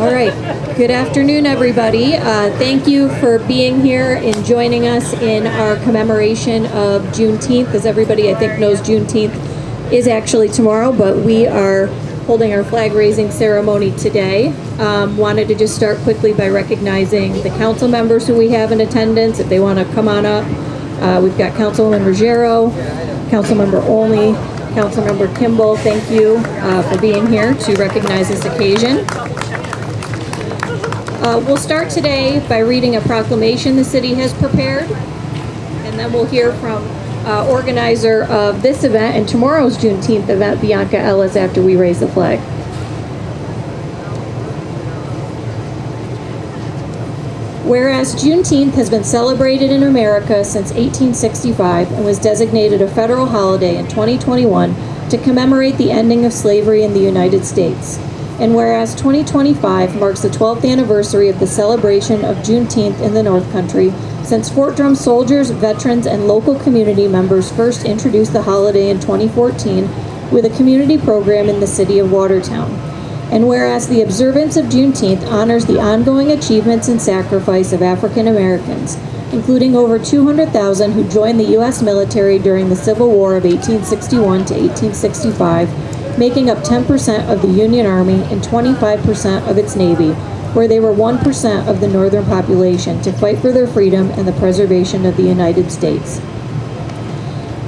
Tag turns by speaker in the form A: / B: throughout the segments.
A: All right. Good afternoon, everybody. Thank you for being here and joining us in our commemoration of Juneteenth. As everybody, I think, knows, Juneteenth is actually tomorrow, but we are holding our flag-raising ceremony today. Wanted to just start quickly by recognizing the council members who we have in attendance. If they want to come on up, we've got Councilwoman Ruggiero, Councilmember Olney, Councilmember Kimball. Thank you for being here to recognize this occasion. We'll start today by reading a proclamation the city has prepared, and then we'll hear from organizer of this event and tomorrow's Juneteenth event, Bianca Ellis, after we raise the flag. Whereas Juneteenth has been celebrated in America since 1865 and was designated a federal holiday in 2021 to commemorate the ending of slavery in the United States. And whereas 2025 marks the 12th anniversary of the celebration of Juneteenth in the North Country, since Fort Drum soldiers, veterans, and local community members first introduced the holiday in 2014 with a community program in the city of Watertown. And whereas the observance of Juneteenth honors the ongoing achievements and sacrifice of African Americans, including over 200,000 who joined the U.S. military during the Civil War of 1861 to 1865, making up 10% of the Union Army and 25% of its Navy, where they were 1% of the northern population, to fight for their freedom and the preservation of the United States.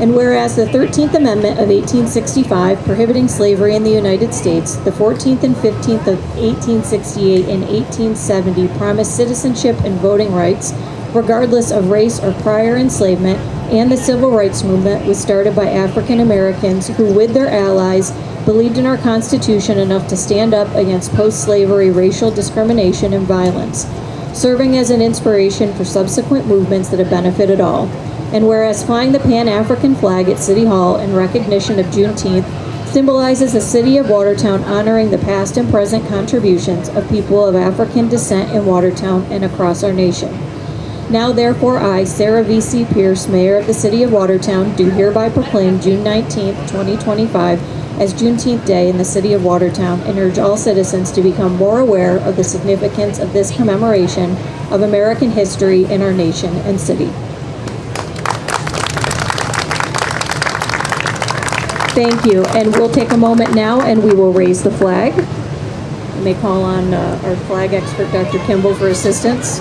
A: And whereas the 13th Amendment of 1865, prohibiting slavery in the United States, the 14th and 15th of 1868 and 1870 promised citizenship and voting rights, regardless of race or prior enslavement, and the Civil Rights Movement was started by African Americans who, with their allies, believed in our Constitution enough to stand up against post-slavery racial discrimination and violence, serving as an inspiration for subsequent movements that have benefited all. And whereas flying the Pan-African flag at City Hall in recognition of Juneteenth symbolizes the city of Watertown honoring the past and present contributions of people of African descent in Watertown and across our nation. Now, therefore, I, Sarah V.C. Pierce, Mayor of the City of Watertown, do hereby proclaim June 19, 2025, as Juneteenth Day in the City of Watertown, and urge all citizens to become more aware of the significance of this commemoration of American history in our nation and city. Thank you, and we'll take a moment now and we will raise the flag. I may call on our flag expert, Dr. Kimball, for assistance.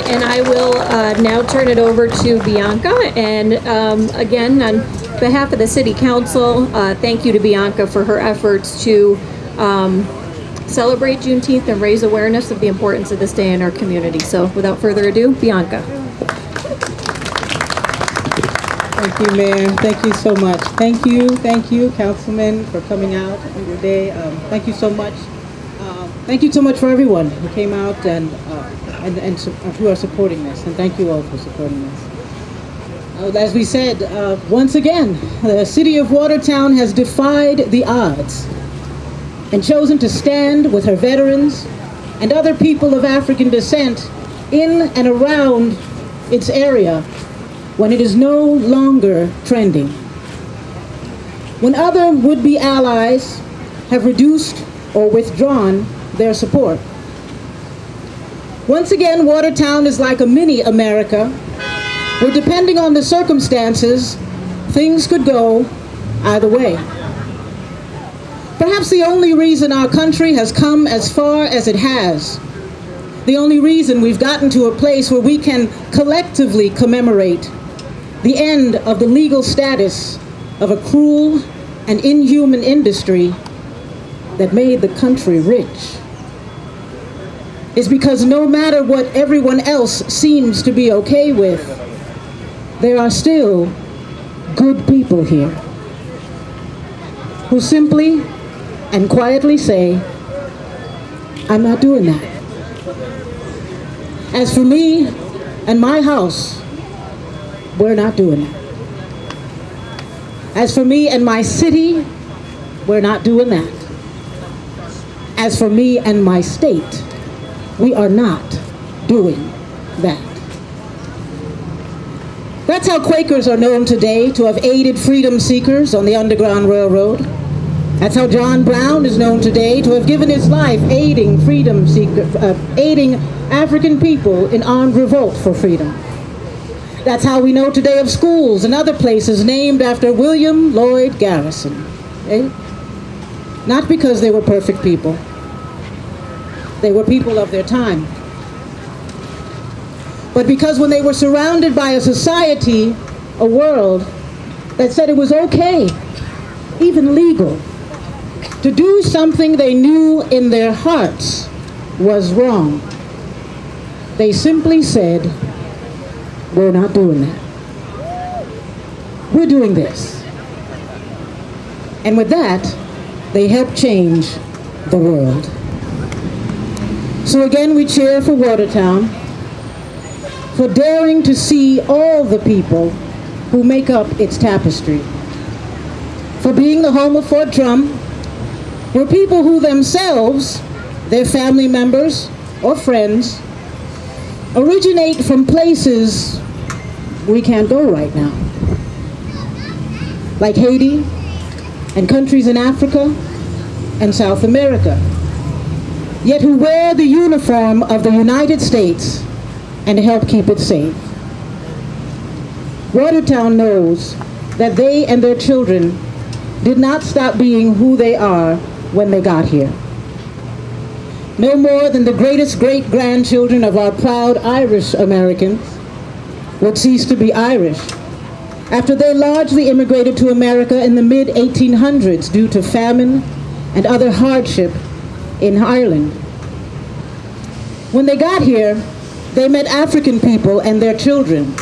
A: And I will now turn it over to Bianca. And again, on behalf of the City Council, thank you to Bianca for her efforts to celebrate Juneteenth and raise awareness of the importance of this day in our community. So without further ado, Bianca.
B: Thank you, Mayor. Thank you so much. Thank you, Councilman, for coming out on your day. Thank you so much. Thank you so much for everyone who came out and who are supporting this. And thank you all for supporting this. As we said, once again, the City of Watertown has defied the odds and chosen to stand with her veterans and other people of African descent in and around its area when it is no longer trending, when other would-be allies have reduced or withdrawn their support. Once again, Watertown is like a mini America, where depending on the circumstances, things could go either way. Perhaps the only reason our country has come as far as it has, the only reason we've gotten to a place where we can collectively commemorate the end of the legal status of a cruel and inhuman industry that made the country rich, is because no matter what everyone else seems to be okay with, there are still good people here who simply and quietly say, I'm not doing that. As for me and my house, we're not doing that. As for me and my city, we're not doing that. As for me and my state, we are not doing that. That's how Quakers are known today to have aided freedom seekers on the Underground Railroad. That's how John Brown is known today to have given his life aiding aiding African people in armed revolt for freedom. That's how we know today of schools and other places named after William Lloyd Garrison. Okay? Not because they were perfect people. They were people of their time. But because when they were surrounded by a society, a world, that said it was okay, even legal, to do something they knew in their hearts was wrong, they simply said, we're not doing that. We're doing this. And with that, they helped change the world. So again, we cheer for Watertown, for daring to see all the people who make up its tapestry, for being the home of Fort Drum, where people who themselves, their family members or friends, originate from places we can't go right now, like Haiti and countries in Africa and South America, yet who wear the uniform of the United States and help keep it safe. Watertown knows that they and their children did not stop being who they are when they got here. No more than the greatest great-grandchildren of our proud Irish Americans would cease to be Irish after they largely immigrated to America in the mid-1800s due to famine and other hardship in Ireland. When they got here, they met African people and their children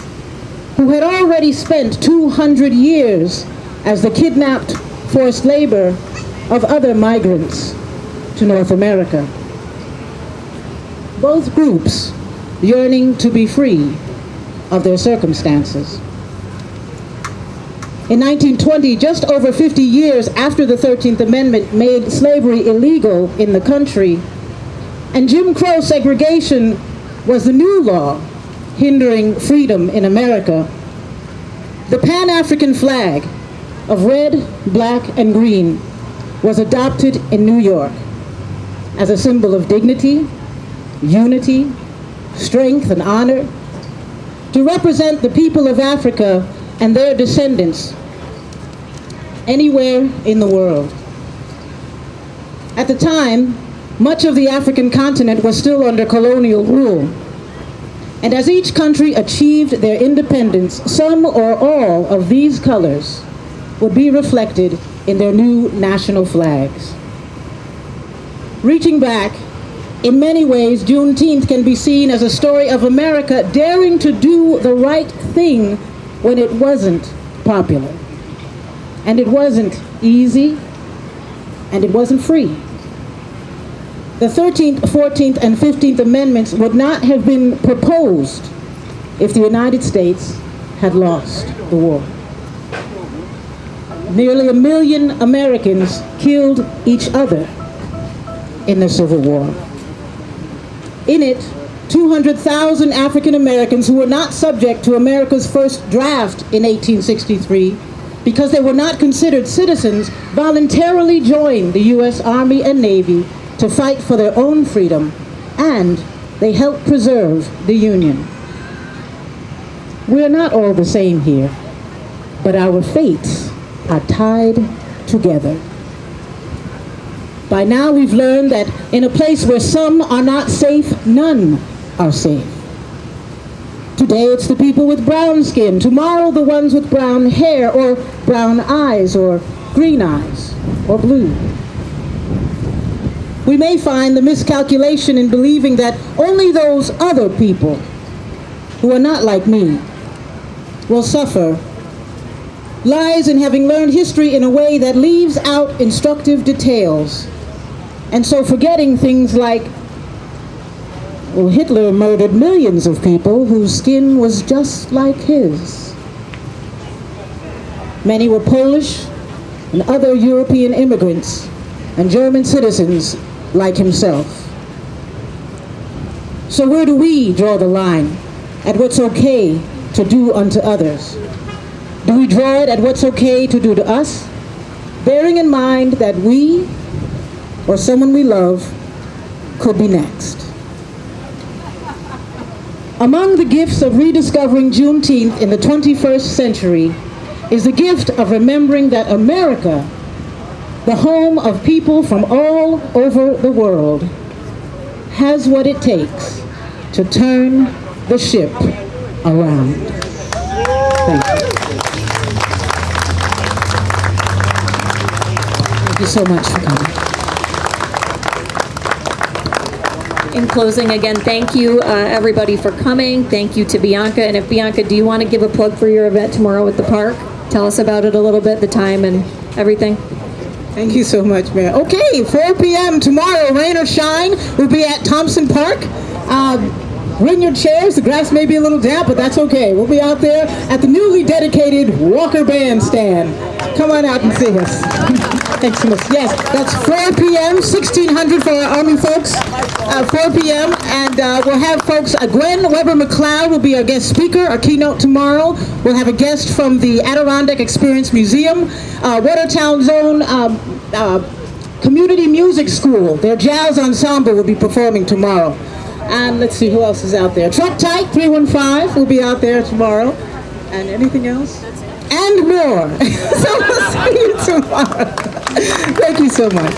B: who had already spent 200 years as the kidnapped forced labor of other migrants to North America. Both groups yearning to be free of their circumstances. In 1920, just over 50 years after the 13th Amendment made slavery illegal in the country, and Jim Crow segregation was the new law hindering freedom in America, the Pan-African flag of red, black, and green was adopted in New York as a symbol of dignity, unity, strength, and honor, to represent the people of Africa and their descendants anywhere in the world. At the time, much of the African continent was still under colonial rule. And as each country achieved their independence, some or all of these colors would be reflected in their new national flags. Reaching back, in many ways, Juneteenth can be seen as a story of America daring to do the right thing when it wasn't popular. And it wasn't easy, and it wasn't free. The 13th, 14th, and 15th Amendments would not have been proposed if the United States had lost the war. Nearly 1 million Americans killed each other in the Civil War. In it, 200,000 African Americans who were not subject to America's first draft in 1863 because they were not considered citizens voluntarily joined the U.S. Army and Navy to fight for their own freedom, and they helped preserve the Union. We're not all the same here, but our fates are tied together. By now we've learned that in a place where some are not safe, none are safe. Today it's the people with brown skin, tomorrow the ones with brown hair or brown eyes or green eyes or blue. We may find the miscalculation in believing that only those other people who are not like me will suffer lies in having learned history in a way that leaves out instructive details. And so forgetting things like, well, Hitler murdered millions of people whose skin was just like his. Many were Polish and other European immigrants and German citizens like himself. So where do we draw the line at what's okay to do unto others? Do we draw it at what's okay to do to us, bearing in mind that we or someone we love could be next? Among the gifts of rediscovering Juneteenth in the 21st century is the gift of remembering that America, the home of people from all over the world, has what it takes to turn the ship around. Thank you. Thank you so much for coming.
A: In closing, again, thank you, everybody, for coming. Thank you to Bianca. And if Bianca, do you want to give a plug for your event tomorrow at the park? Tell us about it a little bit, the time and everything.
B: Thank you so much, Mayor. Okay, 4 p.m. tomorrow, rain or shine, we'll be at Thompson Park. Bring your chairs. The grass may be a little damp, but that's okay. We'll be out there at the newly dedicated Walker Bandstand. Come on out and see us. Thanks so much. Yes, that's 4 p.m., 1600 for our Army folks. 4 p.m. And we'll have folks, Gwen Weber-McLeod will be our guest speaker, our keynote tomorrow. We'll have a guest from the Adirondack Experience Museum, Watertown Zone Community Music School. Their jazz ensemble will be performing tomorrow. And let's see who else is out there. Truck Tight 315 will be out there tomorrow. And anything else? And more. So we'll see you tomorrow. Thank you so much.